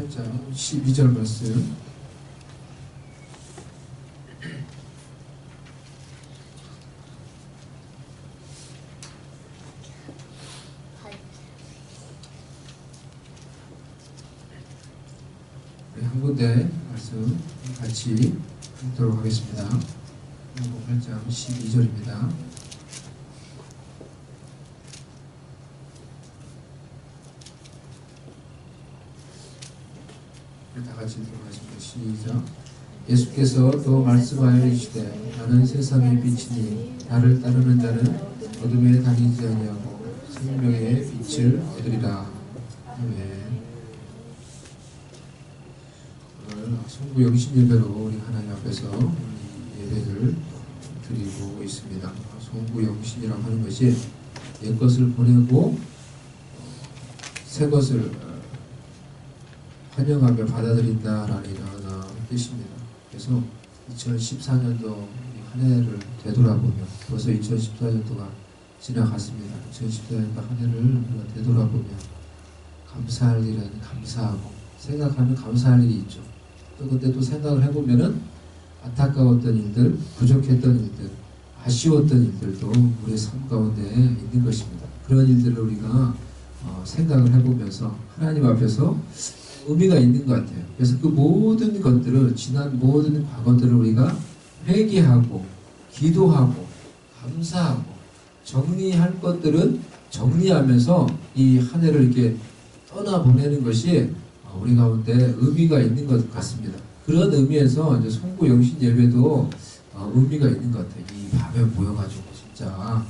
8장 12절 말씀. 한 군데 말씀 같이 읽도록 하겠습니다. 요한복음 8장 12절입니다. 다 같이 읽도록 하겠습니다. 시작. 예수께서 또 말씀하여 이르시되 나는 세상의 빛이니 나를 따르는 자는 어둠에 다니지 아니하고 생명의 빛을 얻으리라. 아멘. 성부 영신 예배로 우리 하나님 앞에서 예배를 드리고 있습니다. 성부 영신이라고 하는 것이 옛 것을 보내고 새 것을 환영하며 받아들인다라는 뜻입니다. 그래서 2014년도 한 해를 되돌아보며 벌써 2014년도가 지나갔습니다. 2014년도 한 해를 우리가 되돌아보며 감사할 일은 감사하고 생각하면 감사할 일이 있죠. 또 그때 또 생각을 해보면은 안타까웠던 일들, 부족했던 일들, 아쉬웠던 일들도 우리의 삶 가운데 있는 것입니다. 그런 일들을 우리가 생각을 해보면서 하나님 앞에서 의미가 있는 것 같아요. 그래서 그 모든 것들을, 지난 모든 과거들을 우리가 회개하고 기도하고 감사하고 정리할 것들은 정리하면서 이 한 해를 이렇게 떠나보내는 것이 우리 가운데 의미가 있는 것 같습니다. 그런 의미에서 이제 성부 영신 예배도 의미가 있는 것 같아요. 이 밤에 모여가지고 진짜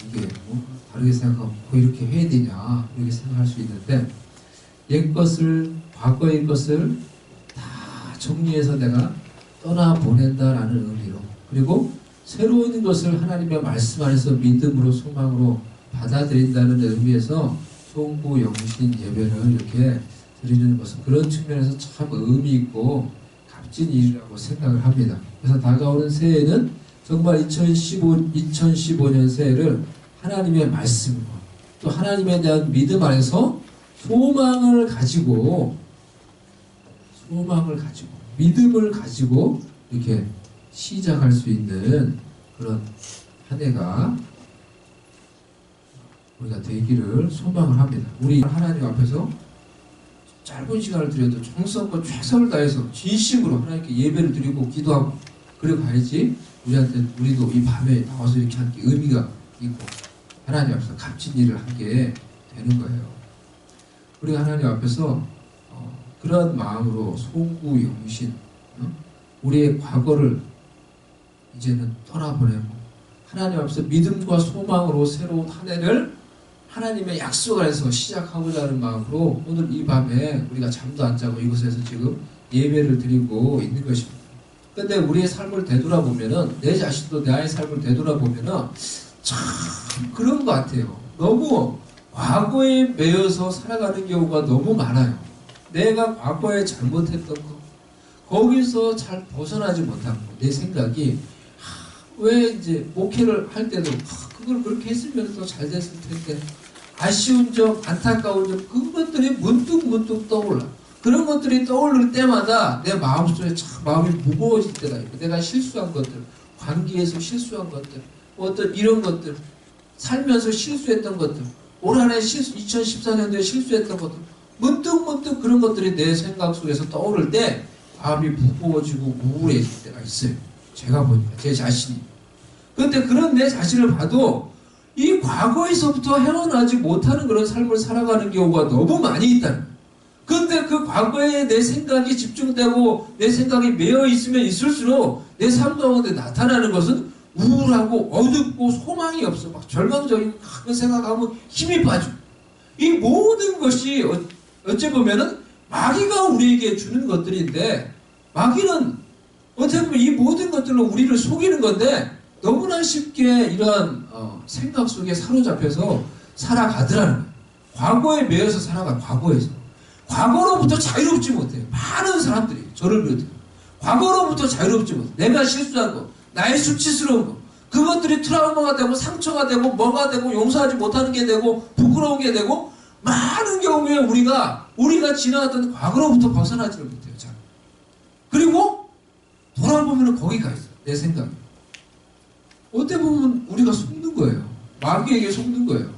이게 뭐 다르게 생각하고 이렇게 해야 되냐 이렇게 생각할 수 있는데 옛 것을, 과거의 것을 다 정리해서 내가 떠나보낸다라는 의미로, 그리고 새로운 것을 하나님의 말씀 안에서 믿음으로 소망으로 받아들인다는 의미에서 성부 영신 예배를 이렇게 드리는 것은 그런 측면에서 참 의미 있고 값진 일이라고 생각을 합니다. 그래서 다가오는 새해는 정말 2015년 새해를 하나님의 말씀과 또 하나님에 대한 믿음 안에서 소망을 가지고 믿음을 가지고 이렇게 시작할 수 있는 그런 한 해가 우리가 되기를 소망을 합니다. 우리 하나님 앞에서 짧은 시간을 드려도 정성과 최선을 다해서 진심으로 하나님께 예배를 드리고 기도하고 그래 가야지 우리도 이 밤에 나와서 이렇게 함께 의미가 있고 하나님 앞에서 값진 일을 하게 되는 거예요. 우리가 하나님 앞에서 그런 마음으로 성부 영신, 우리의 과거를 이제는 떠나보내고 하나님 앞에서 믿음과 소망으로 새로운 한 해를 하나님의 약속 안에서 시작하고자 하는 마음으로 오늘 이 밤에 우리가 잠도 안 자고 이곳에서 지금 예배를 드리고 있는 것입니다. 근데 우리의 삶을 되돌아보면은, 내 자신도 나의 삶을 되돌아보면은 참 그런 것 같아요. 너무 과거에 매여서 살아가는 경우가 너무 많아요. 내가 과거에 잘못했던 거, 거기서 잘 벗어나지 못하고 내 생각이 왜 이제 목회를 할 때도 그걸 그렇게 했으면 더 잘 됐을 텐데, 아쉬운 점, 안타까운 점, 그것들이 문득 떠올라. 그런 것들이 떠오를 때마다 내 마음속에 참 마음이 무거워질 때가 있고, 내가 실수한 것들, 관계에서 실수한 것들, 어떤 이런 것들, 살면서 실수했던 것들, 올 한해 2014년도에 실수했던 것들, 문득 그런 것들이 내 생각 속에서 떠오를 때 마음이 무거워지고 우울해질 때가 있어요. 제가 보니까 제 자신이. 그런데 그런 내 자신을 봐도 이 과거에서부터 헤어나지 못하는 그런 삶을 살아가는 경우가 너무 많이 있다는 거예요. 그런데 그 과거에 내 생각이 집중되고 내 생각이 매여 있으면 있을수록 내 삶 가운데 나타나는 것은 우울하고 어둡고 소망이 없어. 막 절망적이고 그런 생각하면 힘이 빠져. 이 모든 것이 어찌 보면은 마귀가 우리에게 주는 것들인데, 마귀는 어떻게 보면 이 모든 것들로 우리를 속이는 건데 너무나 쉽게 이러한 생각 속에 사로잡혀서 살아가더라는 거예요. 과거에 매여서 살아가. 과거로부터 자유롭지 못해요. 많은 사람들이 저를 비롯해 과거로부터 자유롭지 못해요. 내가 실수한 거, 나의 수치스러운 거, 그것들이 트라우마가 되고 상처가 되고 뭐가 되고 용서하지 못하는 게 되고 부끄러운 게 되고, 많은 경우에 우리가 우리가 지나갔던 과거로부터 벗어나지를 못해요. 잘. 그리고 돌아보면 거기가 있어요. 내 생각에. 어떻게 보면 우리가 속는 거예요. 마귀에게 속는 거예요.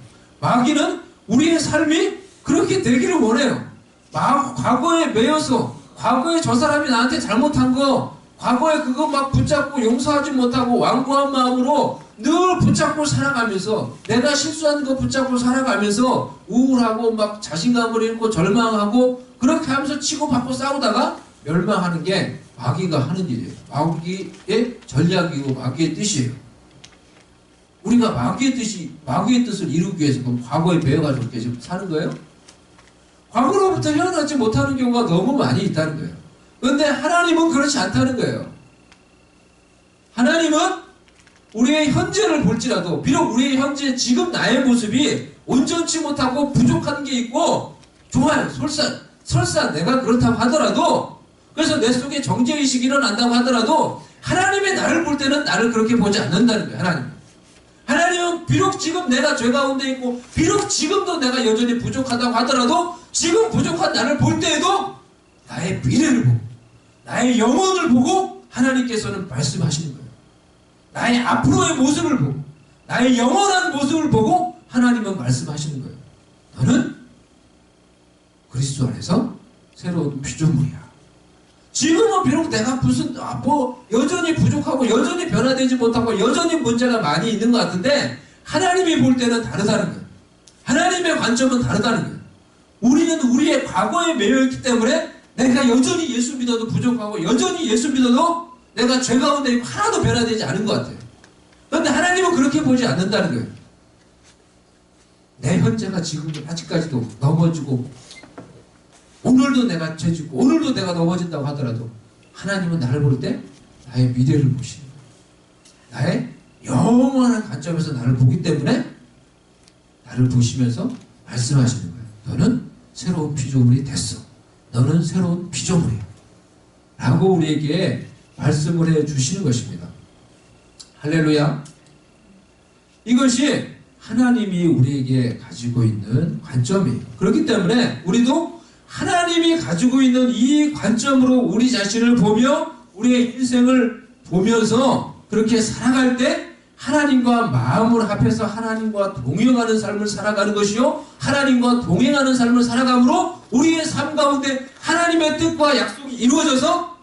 마귀는 우리의 삶이 그렇게 되기를 원해요. 과거에 매여서 과거에 저 사람이 나한테 잘못한 거 과거에 그거 막 붙잡고 용서하지 못하고 완고한 마음으로 늘 붙잡고 살아가면서 내가 실수한 거 붙잡고 살아가면서 우울하고 막 자신감을 잃고 절망하고 그렇게 하면서 치고받고 싸우다가 멸망하는 게 마귀가 하는 일이에요. 마귀의 전략이고 마귀의 뜻이에요. 우리가 마귀의 뜻을 이루기 위해서 그럼 과거에 배워가지고 계속 사는 거예요? 과거로부터 헤어나지 못하는 경우가 너무 많이 있다는 거예요. 그런데 하나님은 그렇지 않다는 거예요. 하나님은 우리의 현재를 볼지라도 비록 우리의 현재 지금 나의 모습이 온전치 못하고 부족한 게 있고 좋아요. 설사 내가 그렇다고 하더라도 그래서 내 속에 정죄의식이 일어난다고 하더라도 하나님의 나를 볼 때는 나를 그렇게 보지 않는다는 거예요. 하나님은 비록 지금 내가 죄 가운데 있고 비록 지금도 내가 여전히 부족하다고 하더라도 지금 부족한 나를 볼 때에도 나의 미래를 보고 나의 영혼을 보고 하나님께서는 말씀하시는 거예요. 나의 앞으로의 모습을 보고 나의 영원한 모습을 보고 하나님은 말씀하시는 거예요. 너는 그리스도 안에서 새로운 피조물이야. 지금은 비록 내가 여전히 부족하고 여전히 변화되지 못하고 여전히 문제가 많이 있는 것 같은데 하나님이 볼 때는 다르다는 거예요. 하나님의 관점은 다르다는 거예요. 우리는 우리의 과거에 매여있기 때문에 내가 여전히 예수 믿어도 부족하고 여전히 예수 믿어도 내가 죄 가운데 있고 하나도 변화되지 않은 것 같아요. 그런데 하나님은 그렇게 보지 않는다는 거예요. 내 현재가 지금도 아직까지도 넘어지고 오늘도 내가 죄짓고 오늘도 내가 넘어진다고 하더라도 하나님은 나를 볼 때 나의 미래를 보시는 거예요. 나의 영원한 관점에서 나를 보기 때문에 나를 보시면서 말씀하시는 거예요. 너는 새로운 피조물이 됐어. 너는 새로운 피조물이야. 라고 우리에게 말씀을 해주시는 것입니다. 할렐루야. 이것이 하나님이 우리에게 가지고 있는 관점이에요. 그렇기 때문에 우리도 하나님이 가지고 있는 이 관점으로 우리 자신을 보며 우리의 인생을 보면서 그렇게 살아갈 때 하나님과 마음을 합해서 하나님과 동행하는 삶을 살아가는 것이요 하나님과 동행하는 삶을 살아감으로 우리의 삶 가운데 하나님의 뜻과 약속이 이루어져서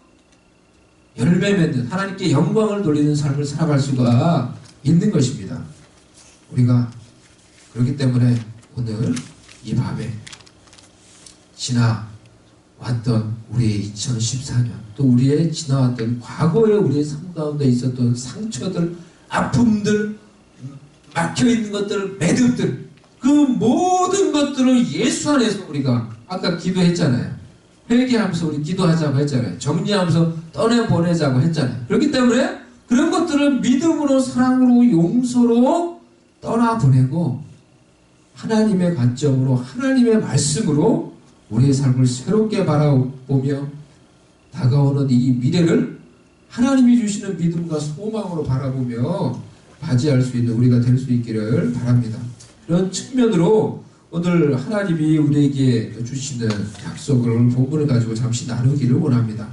열매 맺는 하나님께 영광을 돌리는 삶을 살아갈 수가 있는 것입니다. 우리가 그렇기 때문에 오늘 이 밤에 지나왔던 우리의 2014년 또 우리의 지나왔던 과거에 우리의 삶 가운데 있었던 상처들 아픔들 막혀있는 것들 매듭들 그 모든 것들을 예수 안에서 우리가 아까 기도했잖아요. 회개하면서 우리 기도하자고 했잖아요. 정리하면서 떠내보내자고 했잖아요. 그렇기 때문에 그런 것들을 믿음으로 사랑으로 용서로 떠나보내고 하나님의 관점으로 하나님의 말씀으로 우리의 삶을 새롭게 바라보며 다가오는 이 미래를 하나님이 주시는 믿음과 소망으로 바라보며 맞이할 수 있는 우리가 될 수 있기를 바랍니다. 그런 측면으로 오늘 하나님이 우리에게 주시는 약속을 본문을 가지고 잠시 나누기를 원합니다.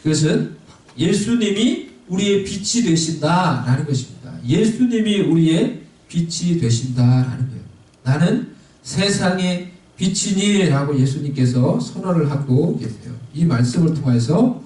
그것은 예수님이 우리의 빛이 되신다라는 것입니다. 예수님이 우리의 빛이 되신다라는 거예요. 나는 세상의 빛이니 라고 예수님께서 선언을 하고 계세요. 이 말씀을 통해서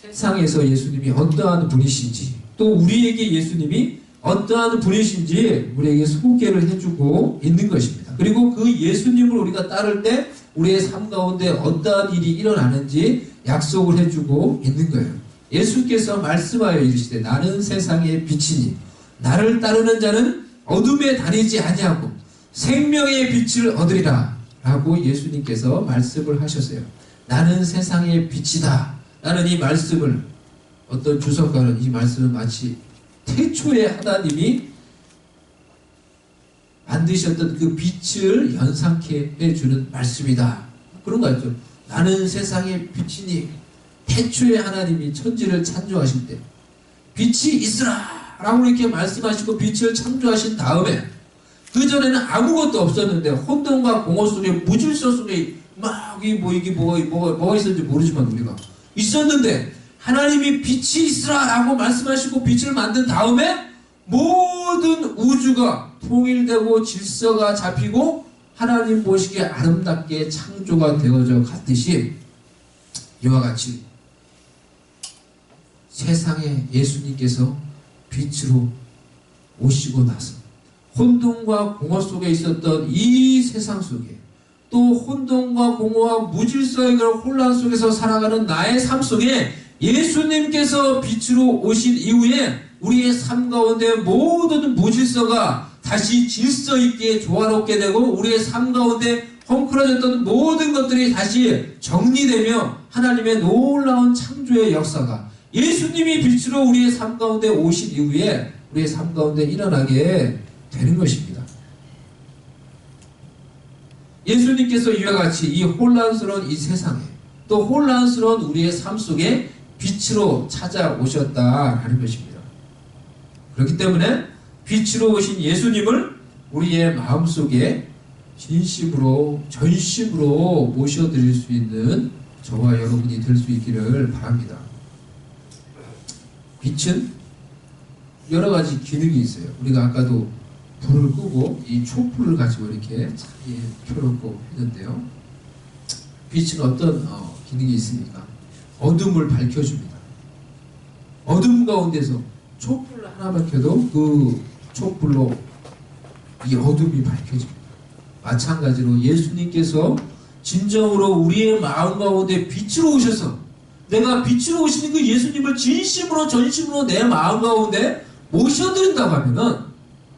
세상에서 예수님이 어떠한 분이신지 또 우리에게 예수님이 어떠한 분이신지 우리에게 소개를 해주고 있는 것입니다. 그리고 그 예수님을 우리가 따를 때 우리의 삶 가운데 어떠한 일이 일어나는지 약속을 해주고 있는 거예요. 예수께서 말씀하여 이르시되 나는 세상의 빛이니 나를 따르는 자는 어둠에 다니지 아니하고 생명의 빛을 얻으리라 라고 예수님께서 말씀을 하셨어요. 나는 세상의 빛이다 라는 이 말씀을 어떤 주석가는 이 말씀을 마치 태초에 하나님이 만드셨던 그 빛을 연상케 해주는 말씀이다. 그런 거 같죠. 나는 세상의 빛이니 태초에 하나님이 천지를 창조하실 때 빛이 있으라 라고 이렇게 말씀하시고 빛을 창조하신 다음에 그전에는 아무것도 없었는데 혼돈과 공허 속에 무질서 속에 막 이게 뭐가 있었는지 모르지만 우리가 있었는데 하나님이 빛이 있으라라고 말씀하시고 빛을 만든 다음에 모든 우주가 통일되고 질서가 잡히고 하나님 보시기에 아름답게 창조가 되어져 갔듯이 이와 같이 세상에 예수님께서 빛으로 오시고 나서 혼돈과 공허 속에 있었던 이 세상 속에 또 혼돈과 공허와 무질서의 그런 혼란 속에서 살아가는 나의 삶 속에 예수님께서 빛으로 오신 이후에 우리의 삶 가운데 모든 무질서가 다시 질서 있게 조화롭게 되고 우리의 삶 가운데 헝클어졌던 모든 것들이 다시 정리되며 하나님의 놀라운 창조의 역사가 예수님이 빛으로 우리의 삶 가운데 오신 이후에 우리의 삶 가운데 일어나게 되는 것입니다. 예수님께서 이와 같이 이 혼란스러운 이 세상에 또 혼란스러운 우리의 삶 속에 빛으로 찾아오셨다라는 것입니다. 그렇기 때문에 빛으로 오신 예수님을 우리의 마음속에 진심으로 전심으로 모셔드릴 수 있는 저와 여러분이 될 수 있기를 바랍니다. 빛은 여러 가지 기능이 있어요. 우리가 아까도 불을 끄고 이 촛불을 가지고 이렇게 켜놓고 했는데요. 빛은 어떤 기능이 있습니까? 어둠을 밝혀줍니다. 어둠 가운데서 촛불 하나만 켜도 그 촛불로 이 어둠이 밝혀집니다. 마찬가지로 예수님께서 진정으로 우리의 마음 가운데 빛으로 오셔서 내가 빛으로 오시는 그 예수님을 진심으로 전심으로 내 마음 가운데 모셔드린다고 하면은,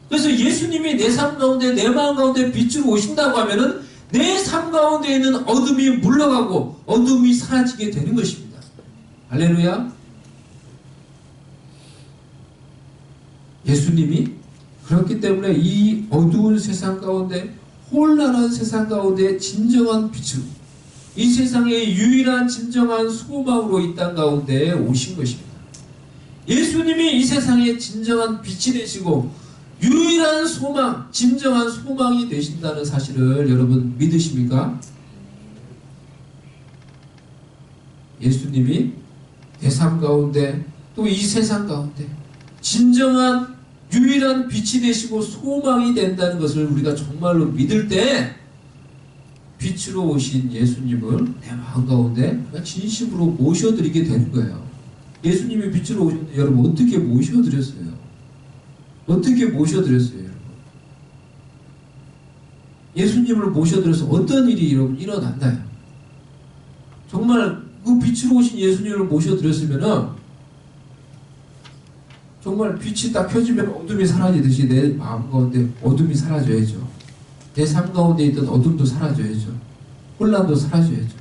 그래서 예수님이 내 삶 가운데 내 마음 가운데 빛으로 오신다고 하면은 내 삶 가운데 있는 어둠이 물러가고 어둠이 사라지게 되는 것입니다. 할렐루야. 예수님이 그렇기 때문에 이 어두운 세상 가운데 혼란한 세상 가운데 진정한 빛으로 이 세상의 유일한 진정한 소망으로 이 땅 가운데 오신 것입니다. 예수님이 이 세상의 진정한 빛이 되시고 유일한 소망, 진정한 소망이 되신다는 사실을 여러분 믿으십니까? 예수님이 내 삶 가운데 또 이 세상 가운데 진정한 유일한 빛이 되시고 소망이 된다는 것을 우리가 정말로 믿을 때 빛으로 오신 예수님을 내 마음 가운데 진심으로 모셔드리게 되는 거예요. 예수님이 빛으로 오셨는데 여러분 어떻게 모셔드렸어요? 어떻게 모셔드렸어요, 여러분? 예수님을 모셔드려서 어떤 일이 여러분 일어났나요? 정말 그 빛으로 오신 예수님을 모셔드렸으면은 정말 빛이 딱 켜지면 어둠이 사라지듯이 내 마음 가운데 어둠이 사라져야죠. 내 삶 가운데 있던 어둠도 사라져야죠. 혼란도 사라져야죠.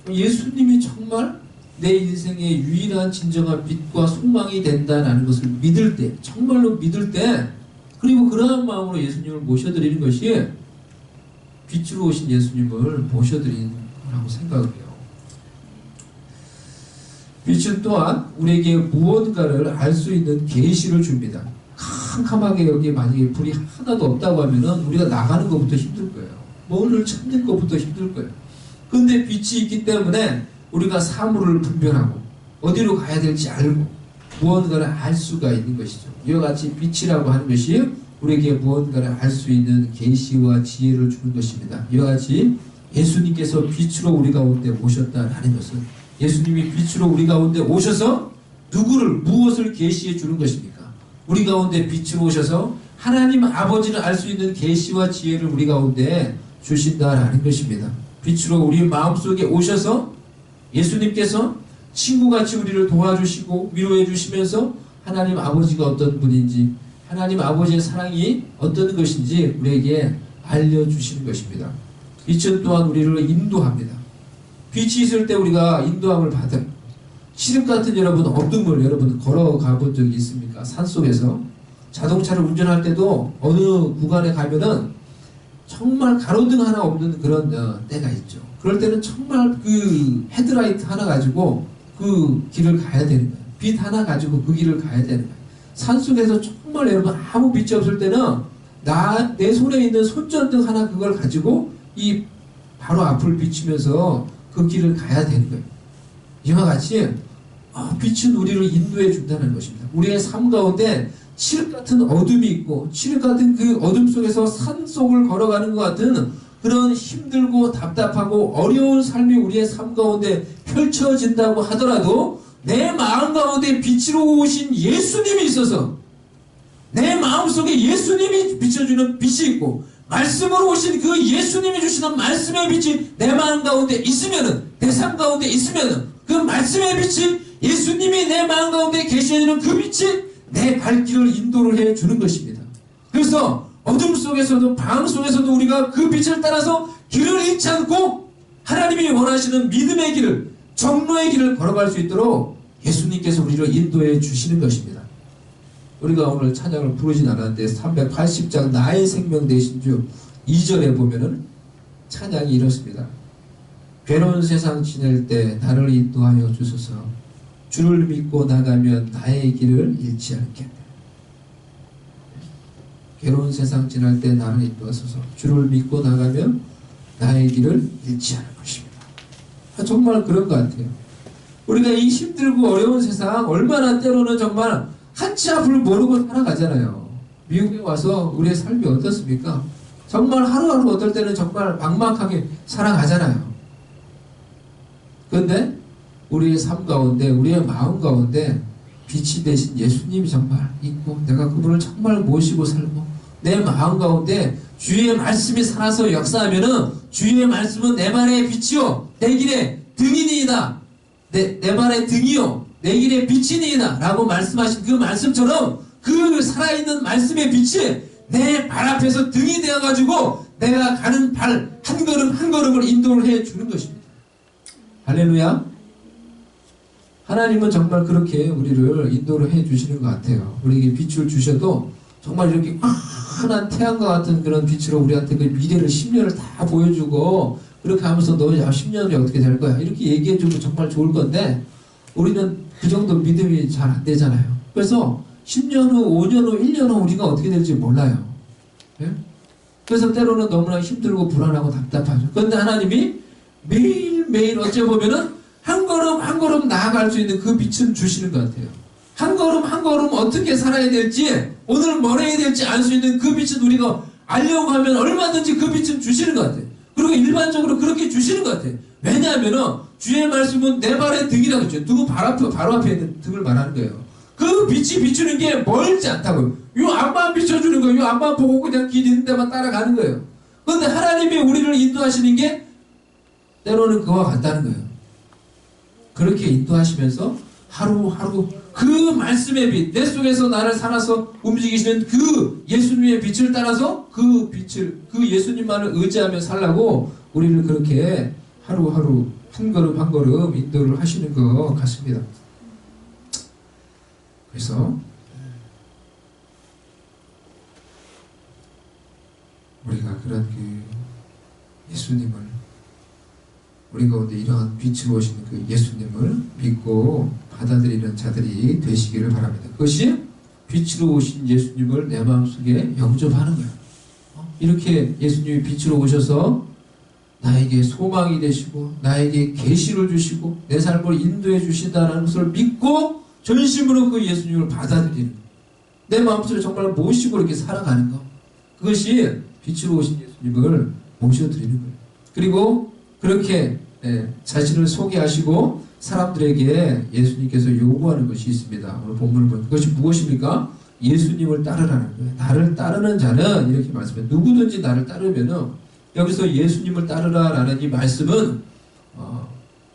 예수님이 정말 내 인생의 유일한 진정한 빛과 소망이 된다는 것을 믿을 때, 정말로 믿을 때, 그리고 그러한 마음으로 예수님을 모셔드리는 것이 빛으로 오신 예수님을 모셔드리는 거라고 생각을 해요. 빛은 또한 우리에게 무언가를 알 수 있는 계시를 줍니다. 캄캄하게 여기 만약에 불이 하나도 없다고 하면은 우리가 나가는 것부터 힘들 거예요. 뭐를 찾는 것부터 힘들 거예요. 근데 빛이 있기 때문에 우리가 사물을 분별하고 어디로 가야 될지 알고 무언가를 알 수가 있는 것이죠. 이와 같이 빛이라고 하는 것이 우리에게 무언가를 알 수 있는 계시와 지혜를 주는 것입니다. 이와 같이 예수님께서 빛으로 우리 가운데 오셨다라는 것은 예수님이 빛으로 우리 가운데 오셔서 누구를 무엇을 계시해 주는 것입니까? 우리 가운데 빛으로 오셔서 하나님 아버지를 알 수 있는 계시와 지혜를 우리 가운데 주신다라는 것입니다. 빛으로 우리 마음속에 오셔서 예수님께서 친구같이 우리를 도와주시고 위로해 주시면서 하나님 아버지가 어떤 분인지 하나님 아버지의 사랑이 어떤 것인지 우리에게 알려주시는 것입니다. 빛은 또한 우리를 인도합니다. 빛이 있을 때 우리가 인도함을 받아요. 시름 같은 여러분 어둠을 여러분 걸어가 본 적이 있습니까? 산속에서 자동차를 운전할 때도 어느 구간에 가면은 정말 가로등 하나 없는 그런 때가 있죠. 그럴 때는 정말 그 헤드라이트 하나 가지고 그 길을 가야 되는 거예요. 빛 하나 가지고 그 길을 가야 되는 거예요. 산속에서 정말 여러분 아무 빛이 없을 때는 내 손에 있는 손전등 하나 그걸 가지고 이 바로 앞을 비추면서 그 길을 가야 되는 거예요. 이와 같이 빛은 우리를 인도해 준다는 것입니다. 우리의 삶 가운데 칠흑 같은 어둠이 있고 칠흑 같은 그 어둠 속에서 산 속을 걸어가는 것 같은 그런 힘들고 답답하고 어려운 삶이 우리의 삶 가운데 펼쳐진다고 하더라도 내 마음 가운데 빛으로 오신 예수님이 있어서 내 마음속에 예수님이 비춰주는 빛이 있고 말씀으로 오신 그 예수님이 주시는 말씀의 빛이 내 마음 가운데 있으면은 내 삶 가운데 있으면은 그 말씀의 빛이 예수님이 내 마음 가운데 계시는 그 빛이 내 발길을 인도를 해주는 것입니다. 그래서 어둠 속에서도 방 속에서도 우리가 그 빛을 따라서 길을 잃지 않고 하나님이 원하시는 믿음의 길을 정로의 길을 걸어갈 수 있도록 예수님께서 우리를 인도해 주시는 것입니다. 우리가 오늘 찬양을 부르진 않았는데 380장 나의 생명 되신 주 2절에 보면은 찬양이 이렇습니다. 괴로운 세상 지낼 때 나를 인도하여 주소서. 주를 믿고 나가면 나의 길을 잃지 않게. 괴로운 세상 지날 때 나를 인도하소서. 주를 믿고 나가면 나의 길을 잃지 않을 것입니다. 정말 그런 것 같아요. 우리가 이 힘들고 어려운 세상 얼마나 때로는 정말 한치 앞을 모르고 살아가잖아요. 미국에 와서 우리의 삶이 어떻습니까? 정말 하루하루 어떨 때는 정말 막막하게 살아가잖아요. 그런데 우리의 삶 가운데 우리의 마음 가운데 빛이 되신 예수님이 정말 있고 내가 그분을 정말 모시고 살고 내 마음 가운데 주의 말씀이 살아서 역사하면은 주의 말씀은 내 발의 빛이요 내 길의 등이니이다. 내 발의 등이요 내 길의 빛이니이다 라고 말씀하신 그 말씀처럼 그 살아있는 말씀의 빛이 내 발 앞에서 등이 되어가지고 내가 가는 발 한 걸음 한 걸음을 인도를 해주는 것입니다. 할렐루야. 하나님은 정말 그렇게 우리를 인도를 해주시는 것 같아요. 우리에게 빛을 주셔도 정말 이렇게 환한 태양과 같은 그런 빛으로 우리한테 그 미래를 10년을 다 보여주고 그렇게 하면서 너 10년이 어떻게 될 거야 이렇게 얘기해주면 정말 좋을 건데 우리는 그 정도 믿음이 잘 안 되잖아요. 그래서 10년 후, 5년 후, 1년 후 우리가 어떻게 될지 몰라요. 예? 그래서 때로는 너무나 힘들고 불안하고 답답하죠. 그런데 하나님이 매일매일 어째 보면은 한 걸음 한 걸음 나아갈 수 있는 그 빛을 주시는 것 같아요. 한 걸음 한 걸음 어떻게 살아야 될지 오늘 뭘 해야 될지 알 수 있는 그 빛은 우리가 알려고 하면 얼마든지 그 빛은 주시는 것 같아요. 그리고 일반적으로 그렇게 주시는 것 같아요. 왜냐하면은 주의 말씀은 내 발의 등이라고 했죠. 누구 바로 앞에 있는 등을 말하는 거예요. 그 빛이 비추는 게 멀지 않다고요. 요 앞만 비춰주는 거예요. 요 앞만 보고 그냥 길 있는 데만 따라가는 거예요. 그런데 하나님이 우리를 인도하시는 게 때로는 그와 같다는 거예요. 그렇게 인도하시면서 하루하루 그 말씀의 빛, 내 속에서 나를 살아서 움직이시는 그 예수님의 빛을 따라서 그 빛을, 그 예수님만을 의지하며 살라고 우리를 그렇게 하루하루 한 걸음 한 걸음 인도를 하시는 것 같습니다. 그래서 우리가 그런 그 예수님을 우리 가운데 이러한 빛으로 오시는 그 예수님을 믿고 받아들이는 자들이 되시기를 바랍니다. 그것이 빛으로 오신 예수님을 내 마음속에 영접하는 거예요. 이렇게 예수님이 빛으로 오셔서 나에게 소망이 되시고 나에게 계시를 주시고 내 삶을 인도해 주신다는 것을 믿고 전심으로 그 예수님을 받아들이는 거예요. 내 마음속에 정말 모시고 이렇게 살아가는 거. 그것이 빛으로 오신 예수님을 모셔드리는 거예요. 그리고 그렇게 자신을 소개하시고 사람들에게 예수님께서 요구하는 것이 있습니다. 오늘 본문을 보면 그것이 무엇입니까? 예수님을 따르라는 거예요. 나를 따르는 자는 이렇게 말씀해요. 누구든지 나를 따르면은 여기서 예수님을 따르라라는 이 말씀은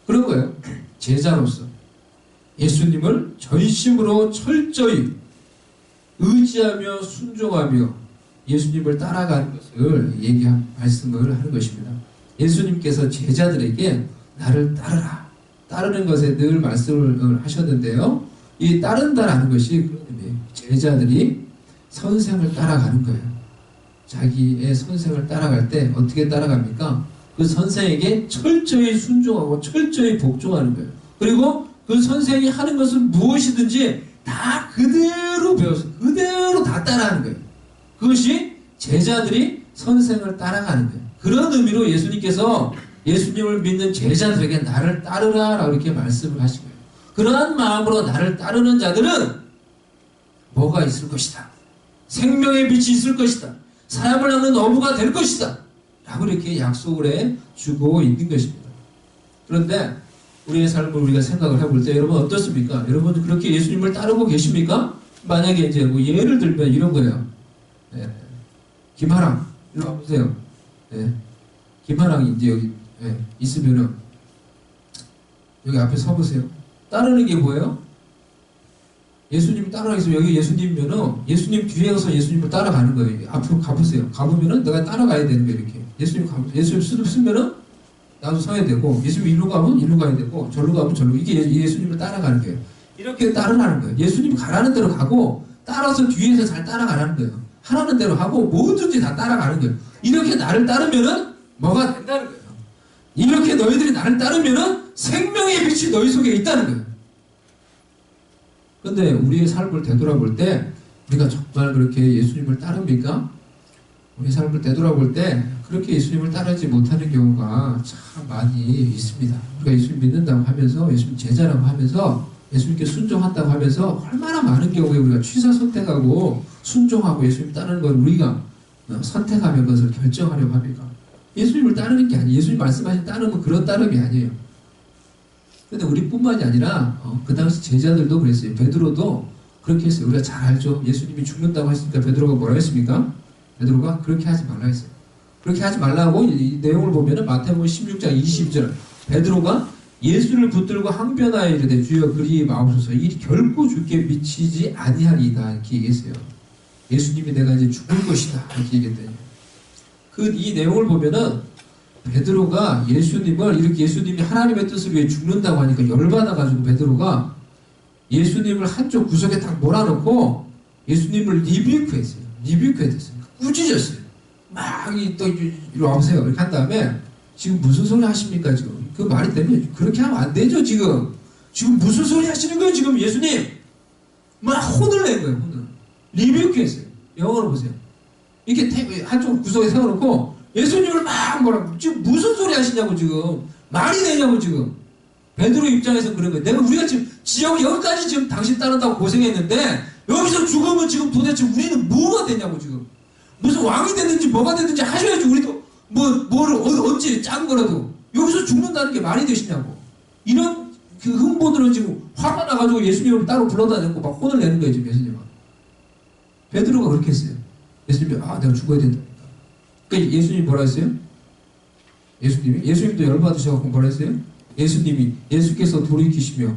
그런 거예요. 제자로서 예수님을 전심으로 철저히 의지하며 순종하며 예수님을 따라가는 것을 말씀을 하는 것입니다. 예수님께서 제자들에게 나를 따르라. 따르는 것에 늘 말씀을 하셨는데요. 이 따른다라는 것이 그런 의미예요. 제자들이 선생을 따라가는 거예요. 자기의 선생을 따라갈 때 어떻게 따라갑니까? 그 선생에게 철저히 순종하고 철저히 복종하는 거예요. 그리고 그 선생이 하는 것은 무엇이든지 다 그대로 배워서 그대로 다 따라하는 거예요. 그것이 제자들이 선생을 따라가는 거예요. 그런 의미로 예수님께서 예수님을 믿는 제자들에게 나를 따르라 라고 이렇게 말씀을 하신 거예요. 그러한 마음으로 나를 따르는 자들은 뭐가 있을 것이다. 생명의 빛이 있을 것이다. 사람을 낳는 어부가 될 것이다. 라고 이렇게 약속을 해주고 있는 것입니다. 그런데 우리의 삶을 우리가 생각을 해볼 때 여러분 어떻습니까? 여러분 그렇게 예수님을 따르고 계십니까? 만약에 이제 뭐 예를 들면 이런 거예요. 예. 김하랑 이리 와보세요. 예. 김하랑이 이제 여기 있으면은 여기 앞에 서보세요. 따르는 게 뭐예요? 예수님 따라가겠으면 여기 예수님이면은 예수님 뒤에 가서 예수님을 따라가는 거예요. 앞으로 가보세요. 가보면은 내가 따라가야 되는 거예요. 이렇게 예수님 쓰면은 나도 서야 되고 예수님 일로 가면 일로 가야 되고 절로 가면 절로 이게 예수님을 따라가는 거예요. 이렇게 따르라는 거예요. 예수님 가라는 대로 가고 따라서 뒤에서 잘 따라가라는 거예요. 하라는 대로 하고 뭐든지 다 따라가는 거예요. 이렇게 나를 따르면은 뭐가 된다는 거예요. 이렇게 너희들이 나를 따르면은 생명의 빛이 너희 속에 있다는 거예요. 근데 우리의 삶을 되돌아볼 때 우리가 정말 그렇게 예수님을 따릅니까? 우리 삶을 되돌아볼 때 그렇게 예수님을 따르지 못하는 경우가 참 많이 있습니다. 우리가 예수님 믿는다고 하면서 예수님 제자라고 하면서 예수님께 순종한다고 하면서 얼마나 많은 경우에 우리가 취사 선택하고 순종하고 예수님 따르는 걸 우리가 선택하며 그것을 결정하려고 합니까? 예수님을 따르는 게 아니에요. 예수님 말씀하신 따르면 그런 따름이 아니에요. 근데 우리뿐만이 아니라 그 당시 제자들도 그랬어요. 베드로도 그렇게 했어요. 우리가 잘 알죠. 예수님이 죽는다고 했으니까 베드로가 뭐라 했습니까? 베드로가 그렇게 하지 말라 했어요. 그렇게 하지 말라고 이 내용을 보면은 마태복음 16장 20절 베드로가 예수를 붙들고 항변하여 이르되 주여 그리 마옵소서 이 결코 주께 미치지 아니하리이다 이렇게 얘기했어요. 예수님이 내가 이제 죽을 것이다 이렇게 얘기했대요. 이 내용을 보면은 베드로가 예수님을 이렇게 예수님이 하나님의 뜻을 위해 죽는다고 하니까 열받아가지고 베드로가 예수님을 한쪽 구석에 딱 몰아넣고 예수님을 리뷰크했어요. 리뷰크했어요. 꾸짖었어요. 막 또 이리 와보세요. 이렇게 한 다음에 지금 무슨 소리 하십니까 지금? 그 말이 되면 그렇게 하면 안 되죠 지금. 지금 무슨 소리 하시는 거예요 지금 예수님? 막 혼을 낸 거예요. 혼을. 리뷰크했어요. 영어로 보세요. 이렇게 한쪽 구석에 세워놓고 예수님을 막 뭐라고 지금 무슨 소리 하시냐고 지금 말이 되냐고 지금 베드로 입장에서 그런 거예요. 우리가 지금 지역 여기까지 지금 당신 따른다고 고생했는데 여기서 죽으면 지금 도대체 우리는 뭐가 되냐고 지금 무슨 왕이 됐든지 뭐가 됐든지 하셔야지 우리도 뭐를 어찌 작은 거라도 여기서 죽는다는 게 말이 되시냐고 이런 그 흥분으로 지금 화가 나가지고 예수님을 따로 불러다 내고 막 혼을 내는 거예요 지금 예수님은. 베드로가 그렇게 했어요. 예수님이 내가 죽어야 된다. 그러니까 예수님이 뭐라 했어요? 예수님도 열받으셔갖고 뭐라 했어요? 예수께서 돌이키시며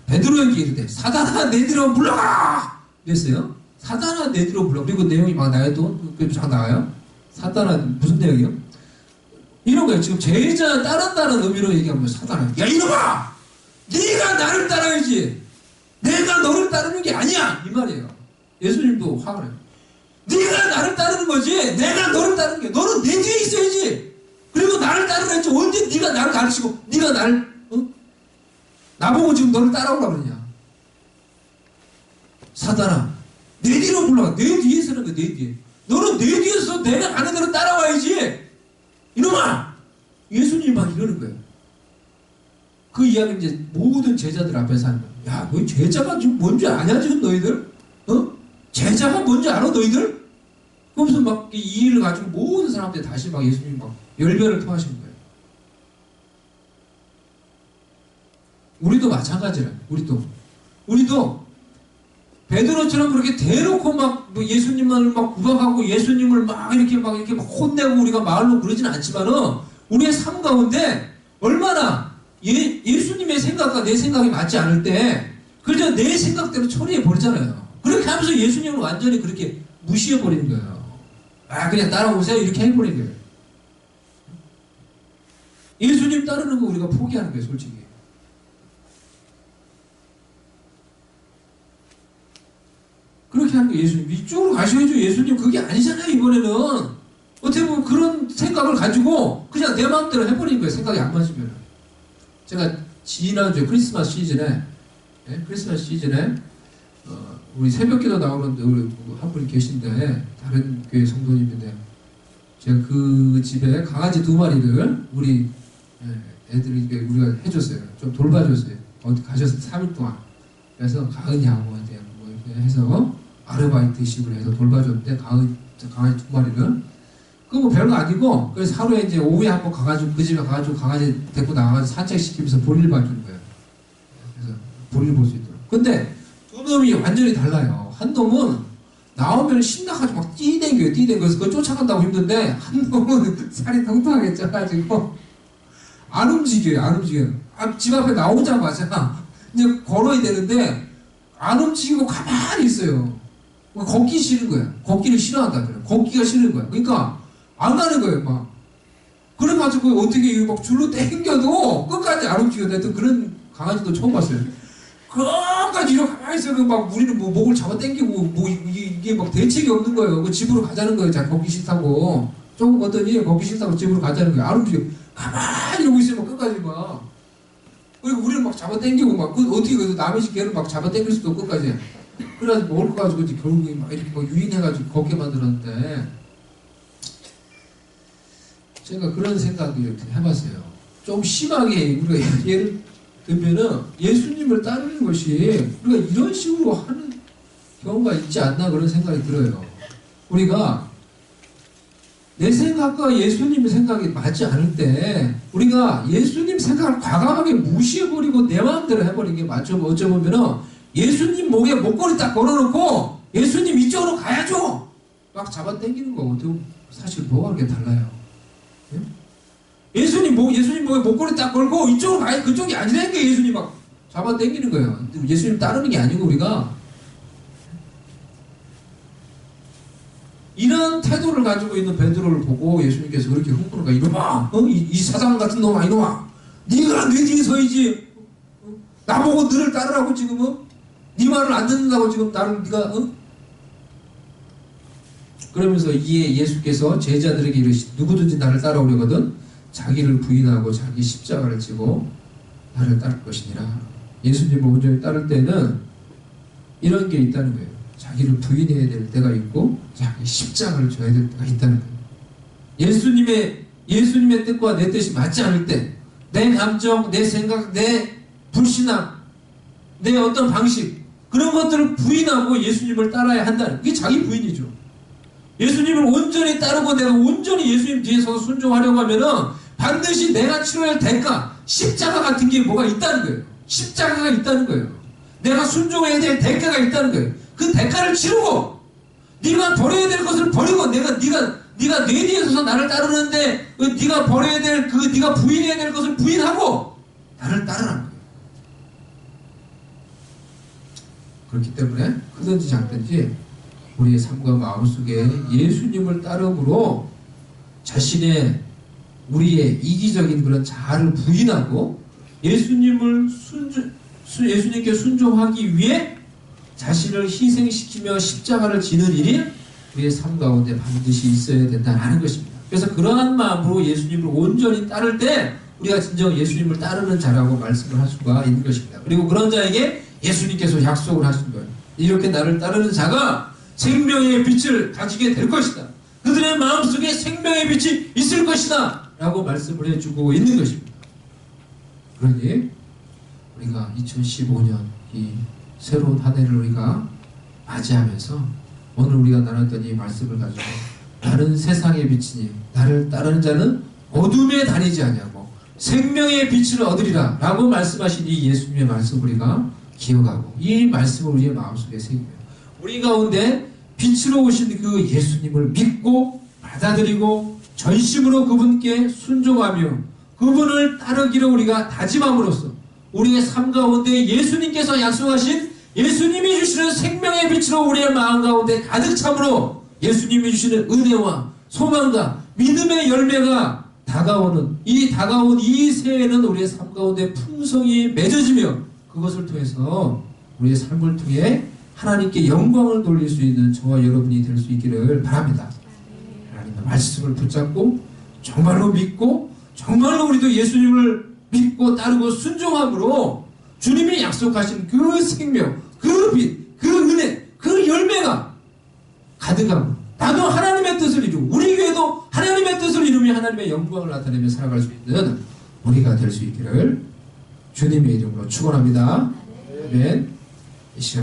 베드로에게 이르되 사단아 내 뒤로 물러가! 이랬어요. 사단아 내 뒤로 물러가. 그리고 내용이 막 나와요 또. 잘 나와요. 사단아 무슨 내용이요? 이런 거예요. 지금 제자 따른다는 의미로 얘기하면 사단아 야 이놈아! 네가 나를 따라야지 내가 너를 따르는 게 아니야! 이 말이에요. 예수님도 화를 해요. 네가 나를 따르는 거지 내가 너를 따르는 게 너는 내 뒤에 있어야지. 그리고 나를 따르라 했지 언제 네가 나를 가르치고 네가 나를 나보고 지금 너를 따라오라고 그러냐. 사단아 내 뒤로 불러가. 내 뒤에 서는 거야. 내 뒤에. 너는 내 뒤에서 내가 가는 대로 따라와야지 이놈아. 예수님이 막 이러는 거예요. 그 이야기를 이제 모든 제자들 앞에서 하는 거예요. 야 너희 제자가 지금 뭔지 아냐 지금 너희들? 제자가 뭔지 알아 너희들? 그러면서 막 이 일을 가지고 모든 사람들 다시 막 예수님이 막 열변을 토하시는 거예요. 우리도 마찬가지라. 우리도 베드로처럼 그렇게 대놓고 막 예수님을 막 구박하고 예수님을 막 이렇게 혼내고 우리가 말로 그러지는 않지만은 우리의 삶 가운데 얼마나 예수님의 생각과 내 생각이 맞지 않을 때 그저 내 생각대로 처리해 버리잖아요. 그렇게 하면서 예수님을 완전히 그렇게 무시해버리는 거예요. 그냥 따라오세요. 이렇게 해버리는 거예요. 예수님 따르는 거 우리가 포기하는 거예요, 솔직히. 그렇게 하는 거 예수님. 이쪽으로 가셔야죠. 예수님 그게 아니잖아요, 이번에는. 어떻게 보면 그런 생각을 가지고 그냥 내 마음대로 해버리는 거예요, 생각이 안 맞으면. 제가 지난주 크리스마스 시즌에 우리 새벽기도 나오는데 우리 한 분이 계신데 다른 교회 성도님인데 제가 그 집에 강아지 2마리를 우리 애들이 우리가 해줬어요. 좀 돌봐줬어요. 어디 가셔서 3일 동안. 그래서 가은이하고 이제 뭐 이렇게 해서 아르바이트식으로 해서 돌봐줬는데 강아지 2마리를 그거 뭐 별거 아니고 그래서 하루에 이제 오후에 한번 가가지고 그 집에 가가지고 강아지 데리고 나가서 산책시키면서 볼일 봐주는 거예요. 그래서 볼일 볼 수 있도록. 근데 두 놈이 완전히 달라요. 한 놈은 나오면 신나가지고 막 뛰댕겨서 그걸 쫓아간다고 힘든데 한 놈은 살이 통통하게 쪄가지고 안 움직여요. 집 앞에 나오자마자 이제 걸어야 되는데 안 움직이고 가만히 있어요. 걷기 싫은 거야. 걷기를 싫어한다 그래. 걷기가 싫은 거야. 그러니까 안 가는 거예요, 막. 그래가지고 어떻게 막 줄로 땡겨도 끝까지 안 움직여. 내가 그런 강아지도 처음 봤어요. 끝까지 이렇게 가만히 있어요. 막 우리는 뭐 목을 잡아 당기고 뭐 이게 막 대책이 없는 거예요. 그 집으로 가자는 거예요. 자, 걷기 싫다고. 조금 걷더니 걷기 싫다고 집으로 가자는 거예요. 안 움직여. 가만히 이러고 있으면 끝까지 막. 그리고 우리는 막 잡아 당기고 막 어떻게 남의 집 개를 막 잡아 당길 수도 없고 끝까지. 그래가지고 먹을 거 가지고 이제 결국에 막 이렇게 막 유인해가지고 걷게 만들었는데 제가 그런 생각을 이렇게 해봤어요. 좀 심하게 우리가 예를 들면은 예수님을 따르는 것이 우리가 이런 식으로 하는 경우가 있지 않나 그런 생각이 들어요. 우리가 내 생각과 예수님 생각이 맞지 않을 때 우리가 예수님 생각을 과감하게 무시해버리고 내 마음대로 해버리는 게 맞죠. 어쩌보면은 예수님 목에 목걸이 딱 걸어놓고 예수님 이쪽으로 가야죠. 막 잡아당기는 거거든요. 사실 뭐가 그렇게 달라요? 예? 예수님 목에 목걸이 딱 걸고 이쪽으로 가야 그쪽이 아니라는 게 예수님 막 잡아당기는 거예요. 예수님 따르는 게 아니고 우리가 이런 태도를 가지고 있는 베드로를 보고 예수님께서 그렇게 흥분을 이놈아, 이 사장 같은 놈아, 이놈아, 네가 내 뒤에 서이지, 나보고 너를 따르라고 지금은 네 말을 안 듣는다고 지금 나를 네가 그러면서 이에 예수께서 제자들에게 이르시되 누구든지 나를 따라오려거든 자기를 부인하고 자기 십자가를 지고 나를 따를 것이니라. 예수님을 온전히 따를 때는 이런 게 있다는 거예요. 자기를 부인해야 될 때가 있고 자기 십자가를 져야 될 때가 있다는 거예요. 예수님의 뜻과 내 뜻이 맞지 않을 때 내 감정, 내 생각, 내 불신앙, 내 어떤 방식 그런 것들을 부인하고 예수님을 따라야 한다는 그게 자기 부인이죠. 예수님을 온전히 따르고 내가 온전히 예수님 뒤에서 순종하려고 하면은 반드시 내가 치러야 할 대가 십자가 같은 게 뭐가 있다는 거예요. 십자가가 있다는 거예요. 내가 순종해야 될 대가가 있다는 거예요. 그 대가를 치르고 네가 버려야 될 것을 버리고 네가 내 뒤에 서서 나를 따르는데 네가 버려야 될 네가 부인해야 될 것을 부인하고 나를 따르라는 거예요. 그렇기 때문에 크든지 작든지 우리의 삶과 마음속에 예수님을 따름으로 자신의 우리의 이기적인 그런 자아를 부인하고 예수님께 순종하기 위해 자신을 희생시키며 십자가를 지는 일이 우리의 삶 가운데 반드시 있어야 된다는 것입니다. 그래서 그러한 마음으로 예수님을 온전히 따를 때 우리가 진정 예수님을 따르는 자라고 말씀을 할 수가 있는 것입니다. 그리고 그런 자에게 예수님께서 약속을 하신 거예요. 이렇게 나를 따르는 자가 생명의 빛을 가지게 될 것이다. 그들의 마음속에 생명의 빛이 있을 것이다. 라고 말씀을 해주고 있는 것입니다. 그러니 우리가 2015년 이 새로운 한 해를 우리가 맞이하면서 오늘 우리가 나눴던 이 말씀을 가지고 나는 세상의 빛이니 나를 따르는 자는 어둠에 다니지 아니하고 생명의 빛을 얻으리라 라고 말씀하신 이 예수님의 말씀 우리가 기억하고 이 말씀을 우리의 마음속에 새기며 우리 가운데 빛으로 오신 그 예수님을 믿고 받아들이고 전심으로 그분께 순종하며 그분을 따르기를 우리가 다짐함으로써 우리의 삶 가운데 예수님께서 약속하신 예수님이 주시는 생명의 빛으로 우리의 마음 가운데 가득 참으로 예수님이 주시는 은혜와 소망과 믿음의 열매가 다가온 이 새해에는 우리의 삶 가운데 풍성히 맺어지며 그것을 통해서 우리의 삶을 통해 하나님께 영광을 돌릴 수 있는 저와 여러분이 될 수 있기를 바랍니다. 하나님의 말씀을 붙잡고 정말로 믿고 정말로 우리도 예수님을 믿고 따르고 순종함으로 주님이 약속하신 그 생명, 그 빛, 그 그 은혜, 그 열매가 가득하고 나도 하나님의 뜻을 이루고 우리 교회도 하나님의 뜻을 이루며 하나님의 영광을 나타내며 살아갈 수 있는 우리가 될 수 있기를 주님의 이름으로 축원합니다. 아멘. 이 시간